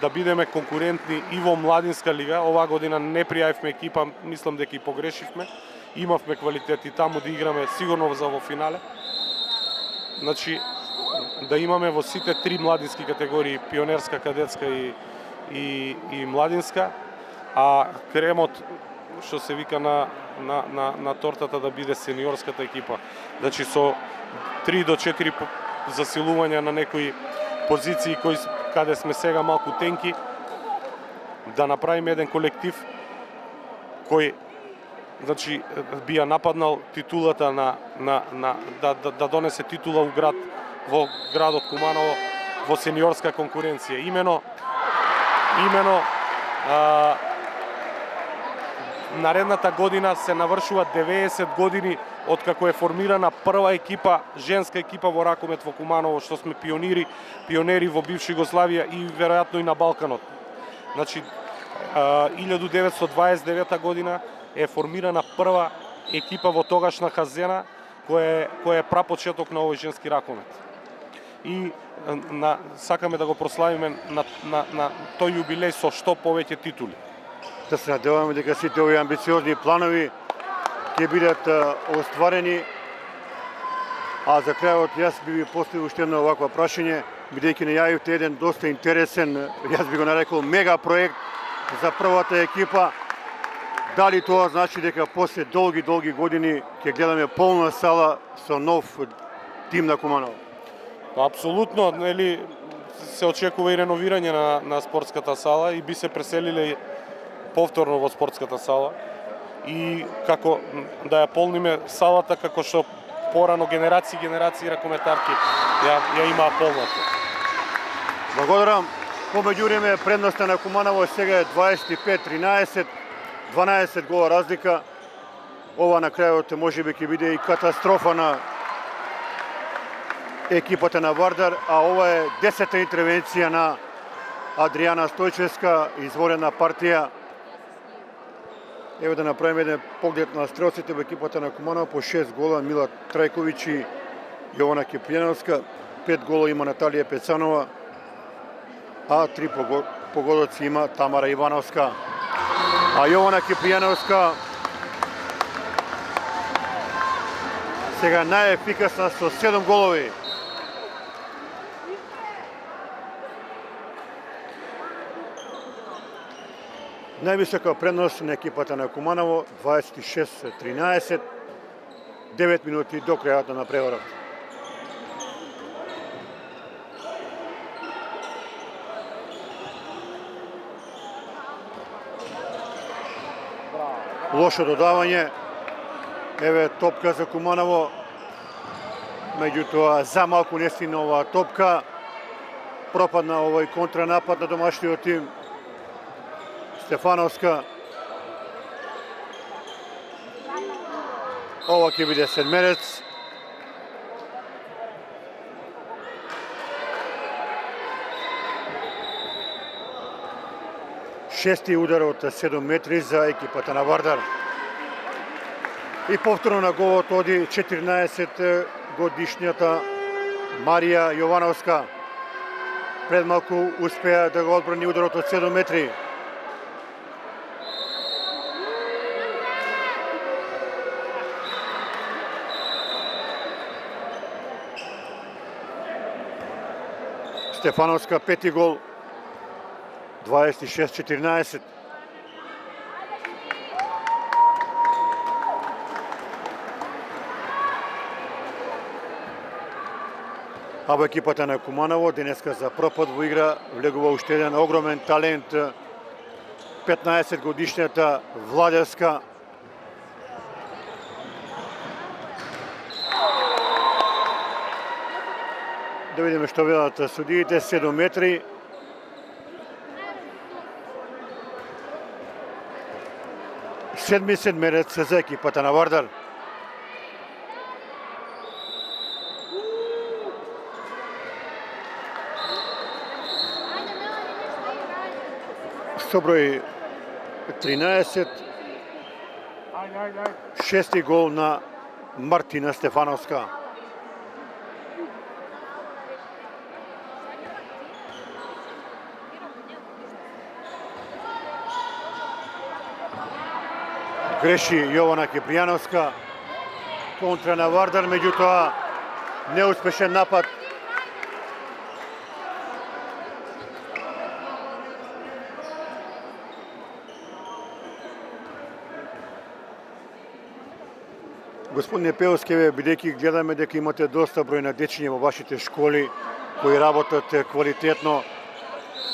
да бидеме конкурентни и во младинска лига. Оваа година не пријавивме екипа, мислам дека и погрешивме. Имавме квалитет и таму да играме сигурно за во финале. Значи, да имаме во сите три младински категории, пионерска, кадетска и младинска, а кремот што се вика на тортата да биде сениорската екипа. Значи со 3 до 4 засилувања на некои позиции каде сме сега малку тенки, да направиме еден колектив кој значи би ја нападнал титулата да донесе титула во градот Куманово во сениорска конкуренција. Имено наредната година се навршува 90 години од како е формирана прва екипа, женска екипа во ракомет во Куманово, што сме пионери во бивша Југославија и веројатно и на Балканот. Значи 1929 година е формирана прва екипа во тогашна Хазена, која е прапочеток на овој женски ракомет. И сакаме да го прославиме на тој јубилеј со што повеќе титули. Да се надеваме дека сите овие амбициозни планови ќе бидат остварени. А за крајот јас би ви поставил уште едно овакво прашање, бидејќи најавивте еден доста интересен, јас би го нарекол мега проект за првата екипа. Дали тоа значи дека после долги години ќе гледаме полна сала со нов тим на Куманово? Апсолутно, нели се очекува и реновирање на спортската сала и би се преселиле повторно во спортската сала и како да ја полниме салата како што порано генерации ракометарки ја имаа полната. Благодарам. Помеѓу време предноста на Куманово сега е 25-13, 12 гола разлика. Ова на крајот можеби ќе биде и катастрофа на екипата на Вардар, а ова е 10-та интервенција на Адријана Стојчевска, изворена партија. Ево да направиме еден поглед на стрелците во екипата на Куманово. По 6 гола Мила Трајковиќ и Јована Кипријановска, 5 гола има Наталија Пецанова, а 3 погодоци има Тамара Ивановска. А Јована Кипријановска сега најефикасна со 7 голови. Највисока предност на екипата на Куманово 26-13, 9 минути до крајот на преварот. Лошо додавање. Еве топка за Куманово. Меѓутоа за малку не стигна оваа топка. Пропадна овој контранапад на домашниот тим. Стефановска. Ова ќе биде седмерец. Шести удар од 7 метри за екипата на Вардар. И повторно на голот оди 14 годишнијата Марија Јовановска. Пред малку успеа да го одбрани ударот од 7 метри. Стефановска пети гол, 26-14. А во екипата на Куманово денеска за пропад во игра влегува уште еден огромен талент, 15 годишнијата Владевска. Да видиме што велат судиите, 7 метри. Седми седмерец за екипата на Вардар. Со број 13, шести гол на Мартина Стефановска. Греши Јована Кипријановска, контра на Вардар, меѓутоа неуспешен напад Господине Пеовски, бидејќи гледаме дека имате доста број на дечиња во вашите школи кои работат квалитетно,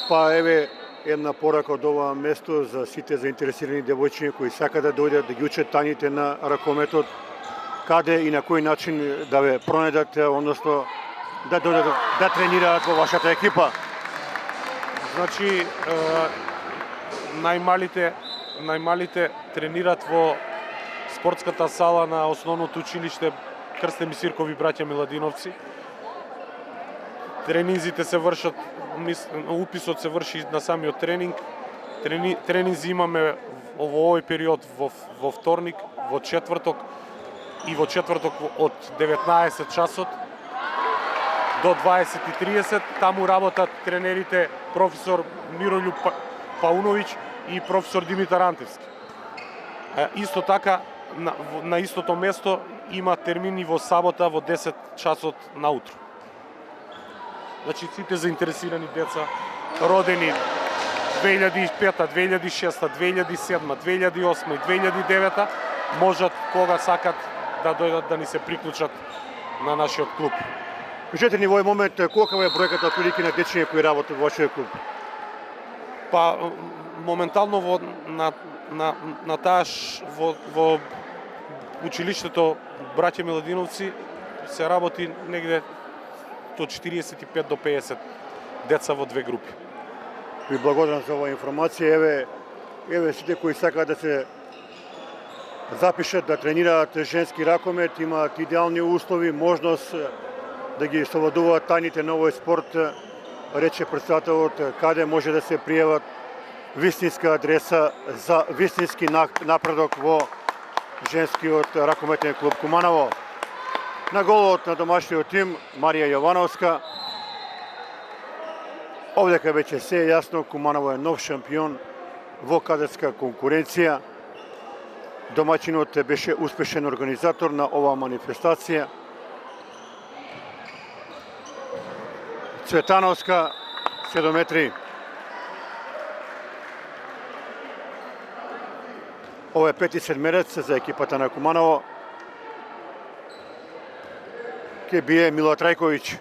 па еве една порака од ова место за сите заинтересирани девојчиња кои сакаат да дојдат да ги учат тањите на ракометот, каде и на кој начин да ве пронедат, односно да дојдат да тренираат во вашата екипа. Значи, најмалите тренираат во спортската сала на основното училиште Крсте Мисиркови браќа Миладиновци. Тренинзите се вршат, уписот се врши на самиот тренинг. Тренинзи имаме во овој период во вторник, во четврток и во четврток од 19 часот до 20:30. Таму работат тренерите професор Мирољуб Пауновиќ и професор Димитар Антевски. Исто така, на истото место има термини во сабота во 10 часот наутро. Значи, сите заинтересирани деца, родени 2005, 2006, 2007, 2008 и 2009, можат кога сакат да дојдат да ни се приклучат на нашиот клуб. Кажете ни во овој момент колкава е бројката отприлики на дечиња кои работат во вашиот клуб? Па моментално на тааш во училиштето браќа Миладиновци се работи негде од 45 до 50 деца во две групи. Ви благодарам за оваа информација. Еве сите кои сакаат да се запишат да тренираат женски ракомет, имаат идеални услови, можност да ги совладуваат тајните на овој спорт, рече претседателот, каде може да се пријават, вистинска адреса за вистински напредок во женскиот ракометен клуб Куманово. На голот на домашниот тим Марија Јовановска. Овдека веќе се е јасно, Куманово е нов шампион во кадетска конкуренција. Домаќинот беше успешен организатор на оваа манифестација. Цветановска, 7 метри. Ова е 5 седмерец за екипата на Куманово. Ке бие Мила Трајковиќ.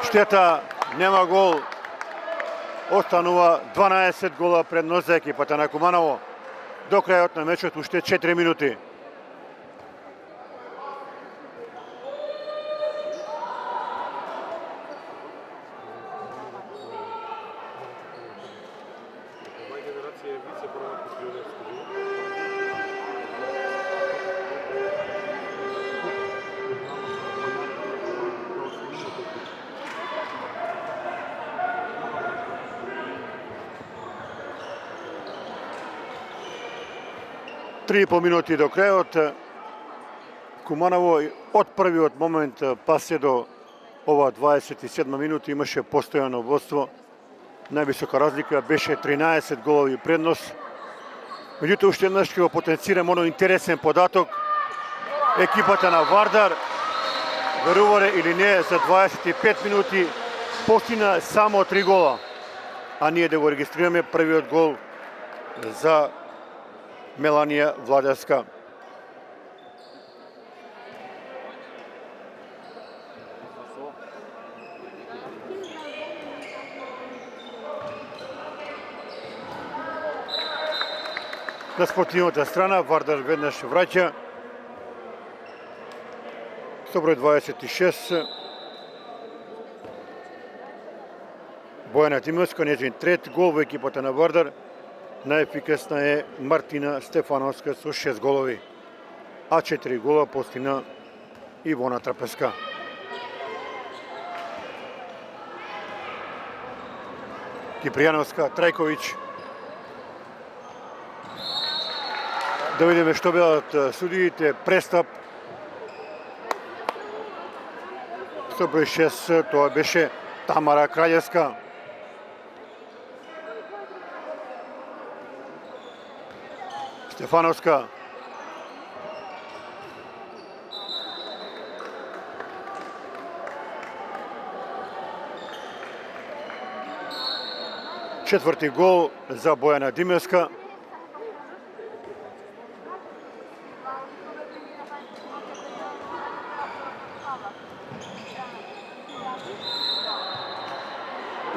Штета, нема гол. Останува 12 гола предност за екипата на Куманово. До крајот на мечот уште 4 минути. Три и пол минути до крајот. Куманово од првиот момент па се до ова 27 минути имаше постојано водство. Највисока разлика беше 13 голови предност. Меѓутоа уште еднаш ќе го потенцирам оној интересен податок. Екипата на Вардар, верувале или не, за 25 минути постигна само 3 гола. А ние да го регистрираме првиот гол за Меланија Владевска. На спортивната страна Вардар веднаш враќа со број 26. Бојана Тимовска, нејзин трет гол во екипата на Вардар. Најефикасна е Мартина Стефановска со 6 голови, а 4 гола постигна Ивона Трапеска. Кипријановска, Трајковиќ. Да видиме што велат судиите. Престап. Со број 6, тоа беше Тамара Краљевска. Стефановска. Четврти гол за Бојана Димевска.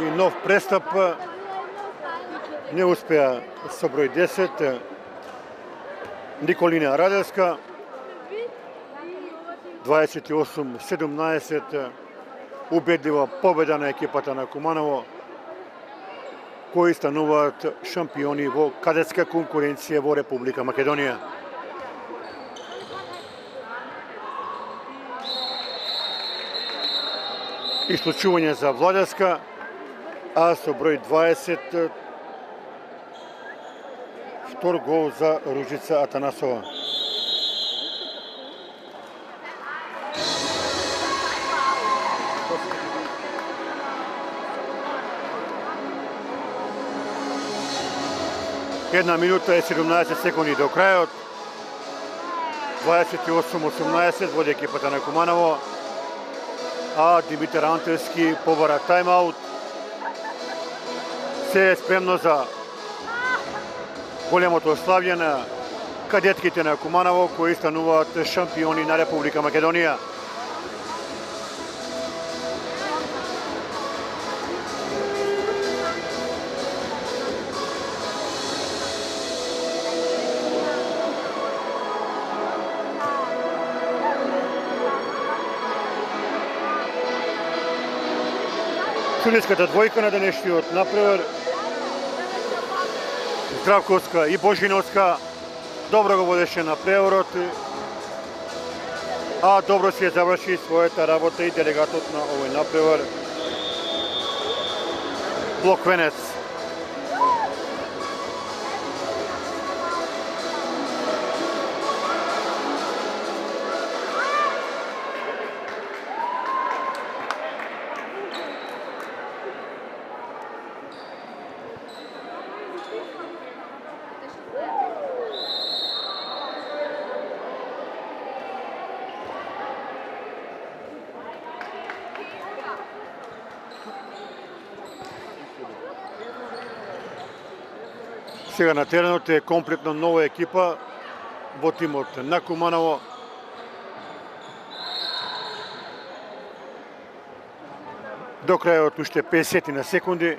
и нов престап. Не успеа со број 10 Николина Раделска. 28-17 убедлива победа на екипата на Куманово, кои стануваат шампиони во кадетска конкуренција во Република Македонија. Исклучување за Владеска, а со број 20 втор гол за Ружица Атанасова. Една минута и 17 секунди до крајот. 28-18 води екипата на Куманово, а Димитар Антевски побара тайм-аут. Се е спремно за големото славје на кадетките на Куманово, кои стануваат шампиони на Република Македонија. Судиската двојка на денешниот напревар, Здравковска и Божиновска, добро го водеше на преворот, а добро си ја заврши својата работа и делегатот на овој напревар, Блоквенец. Сега на теренот е комплетно нова екипа во тимот на Куманово. До крајот уште 50 на секунди.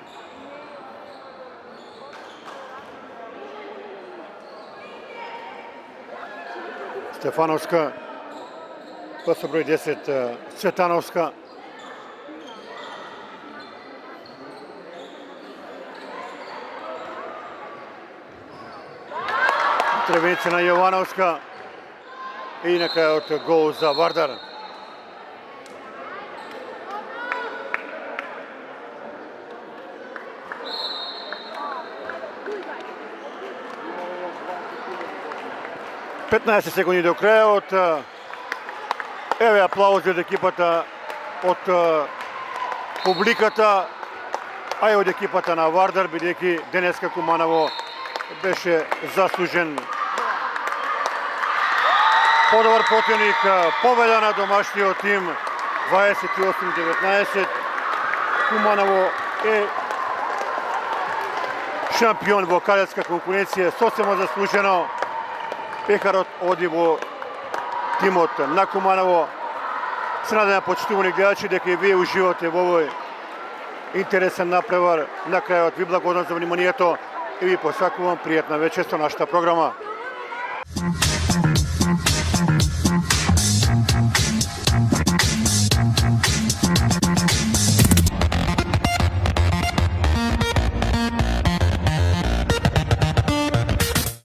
Стефановска, па со број 10 Цветановска. Интервенција на Јовановска и на крајот гол за Вардар. Петнаесет секунди до крајот. Еве аплаузи од екипата од публиката, а и од екипата на Вардар, бидејќи денеска Куманово беше заслужен подобар противник, победа на домашниот тим 28-19. Куманово е шампион во кадетска конкуренција, сосема заслужено. Пекарот оди во тимот на Куманово. Се надевам, почитувани гледачи, дека и вие уживате во овој интересен напревар. На крајот ви благодарам за вниманието и ви посакувам пријатна вечер со нашата програма.